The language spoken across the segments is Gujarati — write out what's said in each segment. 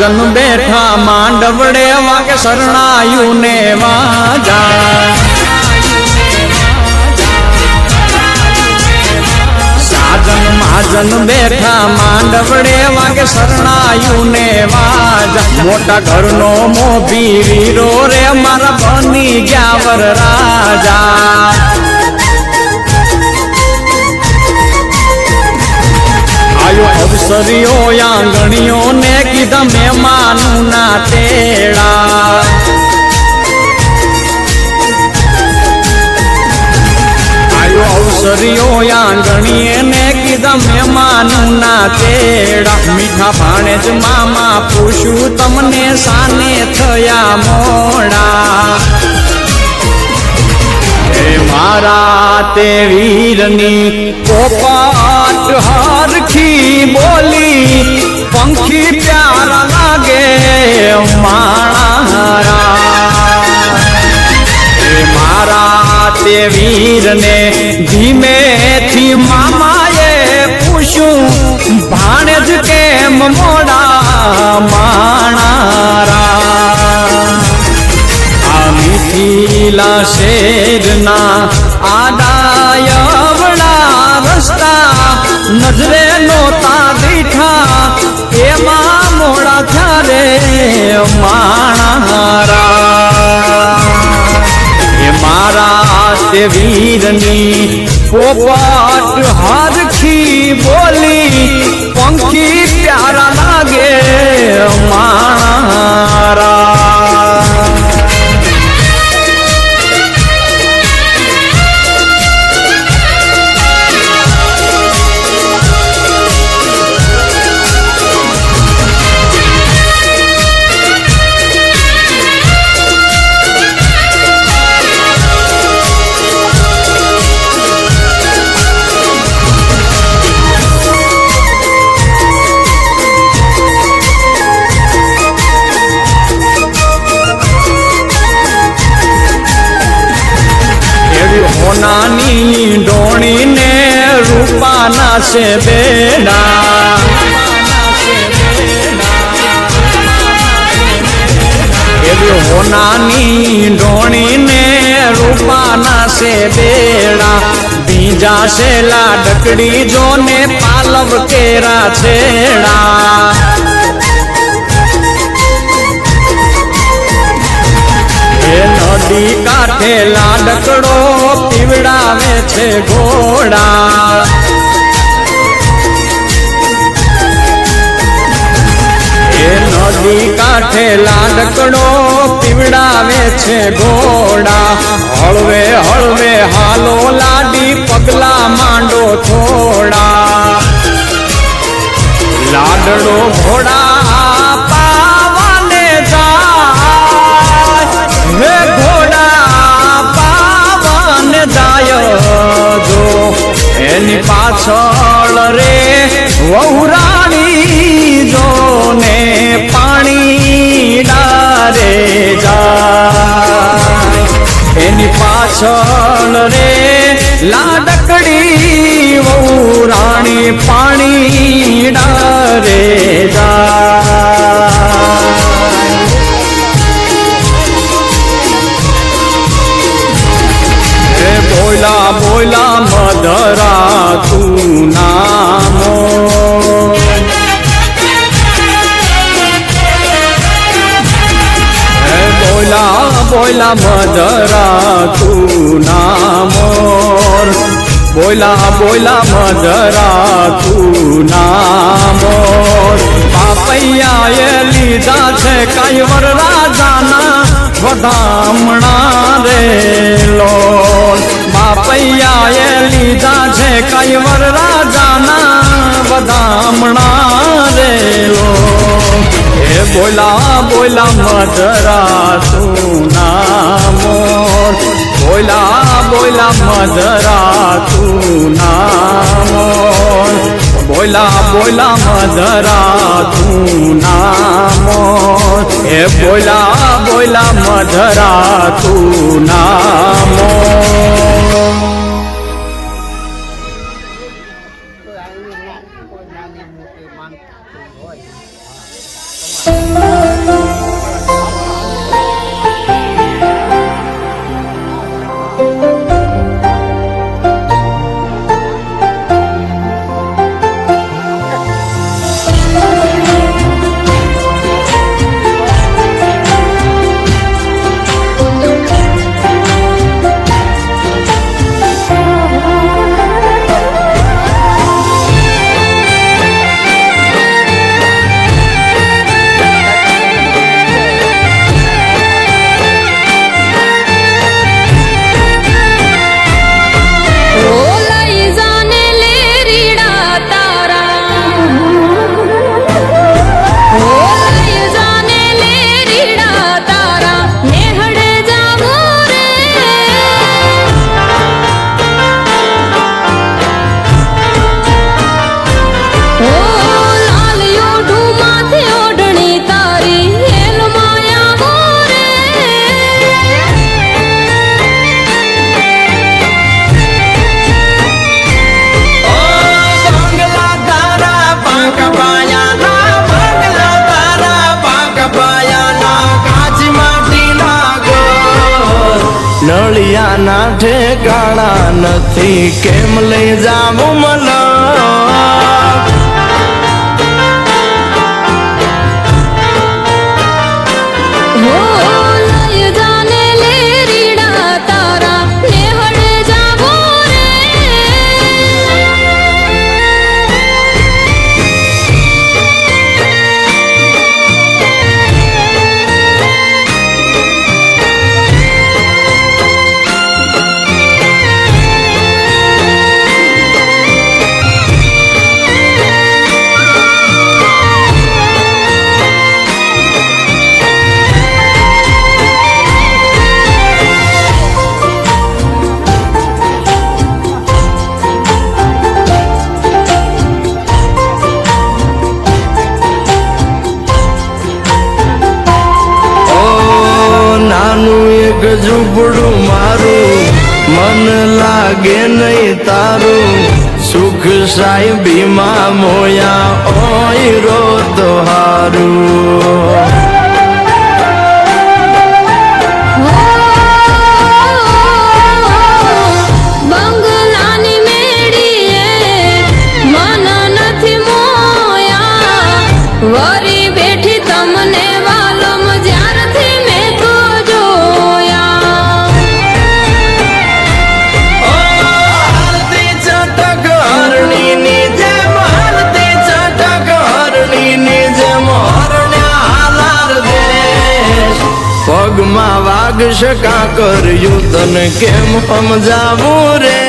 જન બેઠા માંડવડે વાગે શરણાયું ને વાજા સાજન માજન બેઠા માંડવડે વાગે શરણાયું ને વાજા મોટા ઘરનો મોભી વીરો રે મારા બની ગયા વર રાજા અવસરીઓ આંગણીઓ ને કીધા મહેમાનું ના તેડા આયો અવસરીઓ આંગણીએ ને કીધા મહેમાનું ના તેડા મીઠા ભાણે જ મામા પૂછું તમને સાને થયા મોડા મારા તે વીરની પોપટ હરખી બોલી પંખી પ્યારા લાગે મારા તે વીરને ધીમેથી મામાએ પૂછ્યું ભાણેજ કેમ મોડા માણારા મિથિલા શેરના આડાયવડા રસ્તા નજરે નોતા દીઠા એમાં મોડા થયારે માણારા એ મારા તે વીરની પોપટ હરખી બોલી પંખી પ્યારા લાગે માણારા હોનાની ડોણી ને રૂપાના છે બેડા એવી હોનાની ડોણી ને રૂપાના છે બેડા બીજા છે લાડકડી જો ને પાલવ કેરા છેડા નદી કાંઠે લાડકડો પીવડાવે છે ઘોડા એ નદી કાંઠે લાડકડો પીવડાવે છે ઘોડા હળવે હળવે હાલો લાડી પગલા માંડો થોડા લાડડો ઘોડા પાવાને જાય હે ઘોડા પાવન જાય જો એની પાછળ રે વહુરાણી જો ને પાણી ડારે જાય એની પાછળ રે લાડકડી વહુરાણી પાણી ડારે જાય બોલા બોલા મધરા તું નામો બોલા બોલા મધરા તું નામોર બોલા બોલા મધરા તું નામોર પાપૈયાએ લીધા છે કાંઈવર રાજાના વધામણા રે લોલ બાપૈયાએ લીધા છે કૈવર રાજાના વધામણા રેલો એ બોલા બોલા મધરા તું ના મોર બોલા બોલા મધરા તું ના મોર બોલા બોલા મધરા તું ના મોર એ બોલા બોલા મધરા તું ના મોર નળિયાના ઠેકાણા નથી કેમ લઈ જાવું મલક ઝૂંપડું મારું મન લાગે નહીં તારું સુખ સાહેબીમાં મોયા ઓય રો તો હારું વરી બેઠી તમને વાલમ જ્યારથી મેં તો જોયા હાલતી ચટક હરણીની જેમ હાલતી ચટક હરણીની જેમ હરણ્યા હાલાર દેશ પગમાં વાગશ કાંકર્યું તને કેમ સમજાવું રે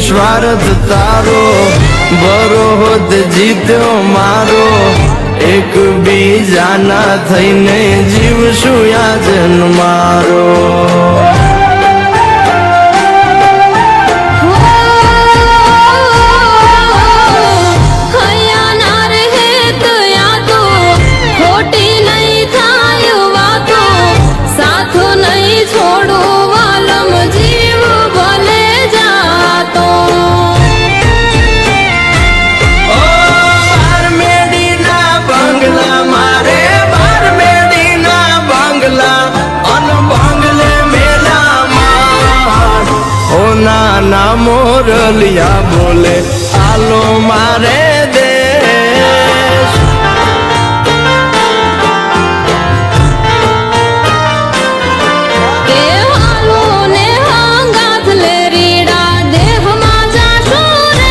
સ્વાર્થ તારો બરોહદ જીત્યો મારો એક બીજાના થઈને જીવશું યાજન મારો હૈયા ના રહે તો યાદ મોરલિયા બોલે આલો મારે દેશ એ હાલો ને હાંગાથ લે રીડા દેહમાં જાશો રે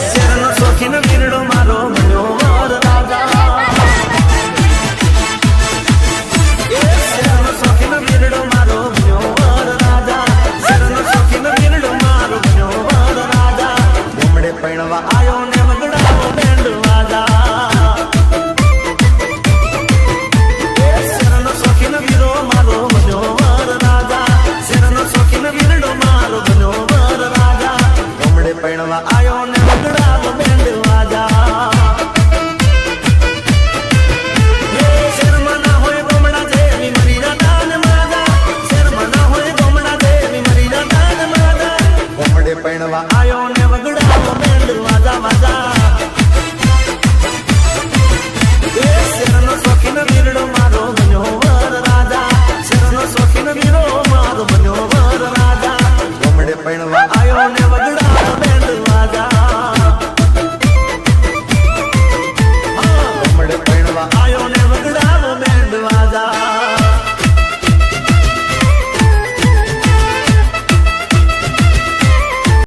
શેરનો શોખીન વીરડો મારો મનો વર